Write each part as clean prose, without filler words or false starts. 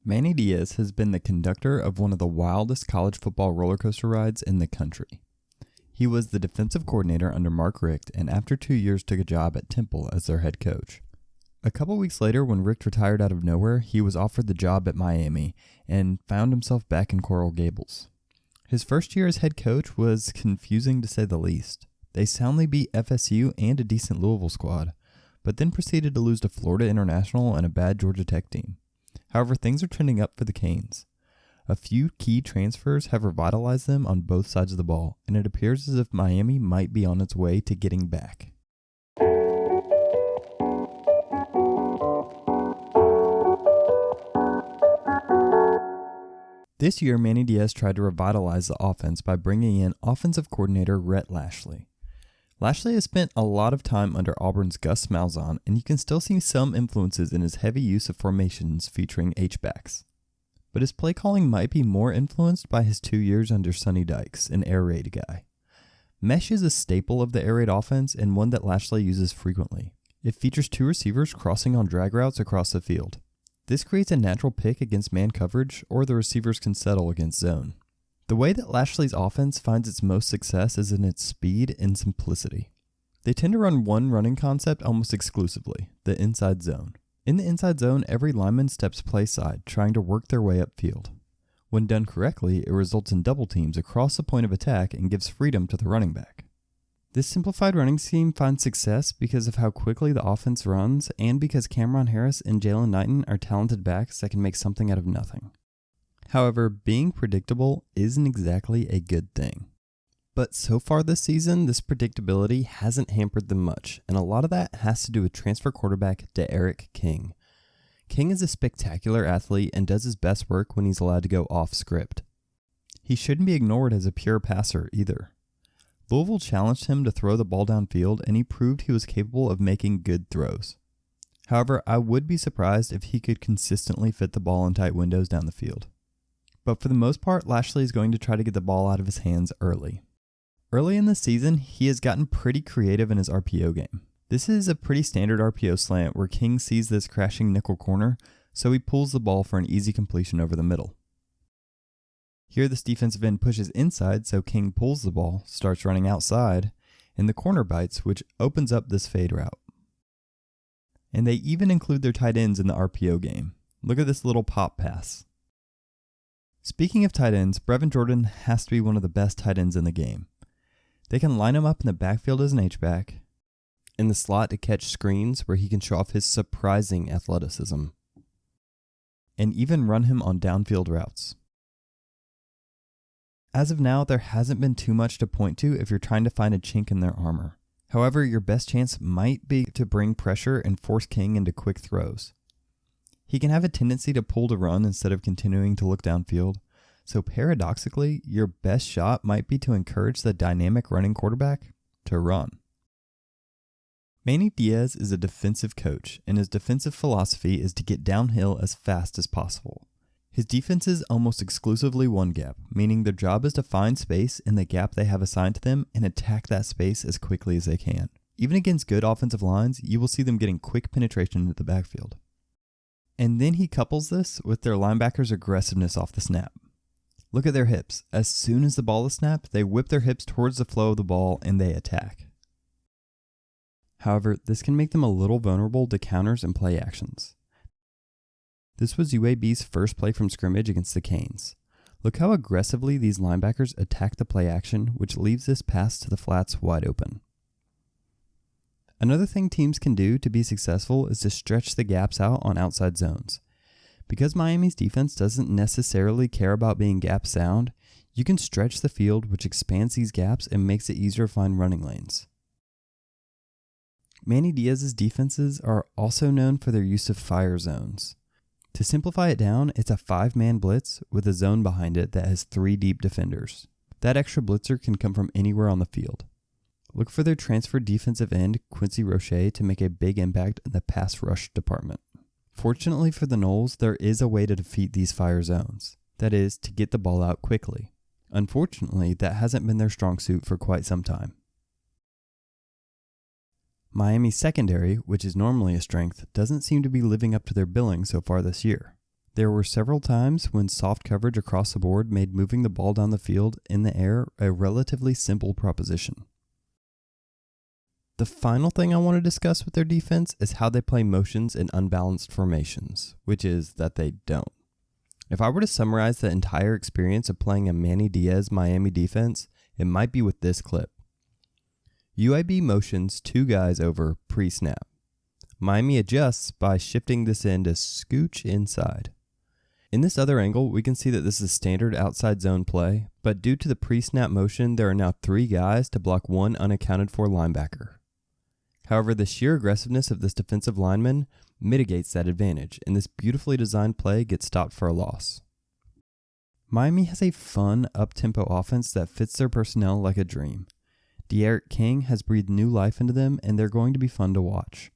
Manny Diaz has been the conductor of one of the wildest college football roller coaster rides in the country. He was the defensive coordinator under Mark Richt, and after 2 years took a job at Temple as their head coach. A couple weeks later, when Richt retired out of nowhere, he was offered the job at Miami and found himself back in Coral Gables. His first year as head coach was confusing to say the least. They soundly beat FSU and a decent Louisville squad, but then proceeded to lose to Florida International and a bad Georgia Tech team. However, things are trending up for the Canes. A few key transfers have revitalized them on both sides of the ball, and it appears as if Miami might be on its way to getting back. This year, Manny Diaz tried to revitalize the offense by bringing in offensive coordinator Rhett Lashlee. Lashlee has spent a lot of time under Auburn's Gus Malzahn, and you can still see some influences in his heavy use of formations featuring H-backs. But his play calling might be more influenced by his 2 years under Sonny Dykes, an air raid guy. Mesh is a staple of the air raid offense and one that Lashlee uses frequently. It features 2 receivers crossing on drag routes across the field. This creates a natural pick against man coverage, or the receivers can settle against zone. The way that Lashlee's offense finds its most success is in its speed and simplicity. They tend to run one running concept almost exclusively, the inside zone. In the inside zone, every lineman steps play side, trying to work their way upfield. When done correctly, it results in double teams across the point of attack and gives freedom to the running back. This simplified running scheme finds success because of how quickly the offense runs and because Cameron Harris and Jalen Knighton are talented backs that can make something out of nothing. However, being predictable isn't exactly a good thing. But so far this season, this predictability hasn't hampered them much, and a lot of that has to do with transfer quarterback D'Eriq King. King is a spectacular athlete and does his best work when he's allowed to go off script. He shouldn't be ignored as a pure passer either. Louisville challenged him to throw the ball downfield, and he proved he was capable of making good throws. However, I would be surprised if he could consistently fit the ball in tight windows down the field. But for the most part, Lashlee is going to try to get the ball out of his hands early. Early in the season, he has gotten pretty creative in his RPO game. This is a pretty standard RPO slant where King sees this crashing nickel corner, so he pulls the ball for an easy completion over the middle. Here this defensive end pushes inside, so King pulls the ball, starts running outside, and the corner bites, which opens up this fade route. And they even include their tight ends in the RPO game. Look at this little pop pass. Speaking of tight ends, Brevin Jordan has to be one of the best tight ends in the game. They can line him up in the backfield as an H-back, in the slot to catch screens where he can show off his surprising athleticism, and even run him on downfield routes. As of now, there hasn't been too much to point to if you're trying to find a chink in their armor. However, your best chance might be to bring pressure and force King into quick throws. He can have a tendency to pull to run instead of continuing to look downfield, so paradoxically, your best shot might be to encourage the dynamic running quarterback to run. Manny Diaz is a defensive coach, and his defensive philosophy is to get downhill as fast as possible. His defense is almost exclusively one gap, meaning their job is to find space in the gap they have assigned to them and attack that space as quickly as they can. Even against good offensive lines, you will see them getting quick penetration into the backfield. And then he couples this with their linebackers' aggressiveness off the snap. Look at their hips. As soon as the ball is snapped, they whip their hips towards the flow of the ball and they attack. However, this can make them a little vulnerable to counters and play actions. This was UAB's first play from scrimmage against the Canes. Look how aggressively these linebackers attack the play action, which leaves this pass to the flats wide open. Another thing teams can do to be successful is to stretch the gaps out on outside zones. Because Miami's defense doesn't necessarily care about being gap sound, you can stretch the field, which expands these gaps and makes it easier to find running lanes. Manny Diaz's defenses are also known for their use of fire zones. To simplify it down, it's a 5-man blitz with a zone behind it that has 3 deep defenders. That extra blitzer can come from anywhere on the field. Look for their transferred defensive end, Quincy Roche, to make a big impact in the pass rush department. Fortunately for the Noles, there is a way to defeat these fire zones. That is, to get the ball out quickly. Unfortunately, that hasn't been their strong suit for quite some time. Miami's secondary, which is normally a strength, doesn't seem to be living up to their billing so far this year. There were several times when soft coverage across the board made moving the ball down the field in the air a relatively simple proposition. The final thing I want to discuss with their defense is how they play motions in unbalanced formations, which is that they don't. If I were to summarize the entire experience of playing a Manny Diaz Miami defense, it might be with this clip. UAB motions two guys over pre-snap. Miami adjusts by shifting this end to scooch inside. In this other angle, we can see that this is standard outside zone play, but due to the pre-snap motion, there are now three guys to block one unaccounted for linebacker. However, the sheer aggressiveness of this defensive lineman mitigates that advantage, and this beautifully designed play gets stopped for a loss. Miami has a fun, up-tempo offense that fits their personnel like a dream. De'Aaron King has breathed new life into them, and they're going to be fun to watch.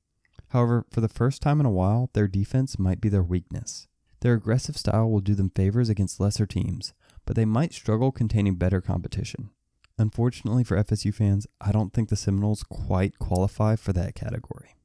However, for the first time in a while, their defense might be their weakness. Their aggressive style will do them favors against lesser teams, but they might struggle containing better competition. Unfortunately for FSU fans, I don't think the Seminoles quite qualify for that category.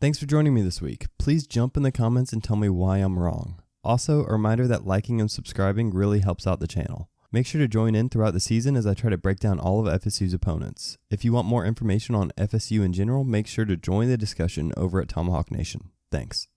Thanks for joining me this week. Please jump in the comments and tell me why I'm wrong. Also, a reminder that liking and subscribing really helps out the channel. Make sure to join in throughout the season as I try to break down all of FSU's opponents. If you want more information on FSU in general, make sure to join the discussion over at Tomahawk Nation. Thanks.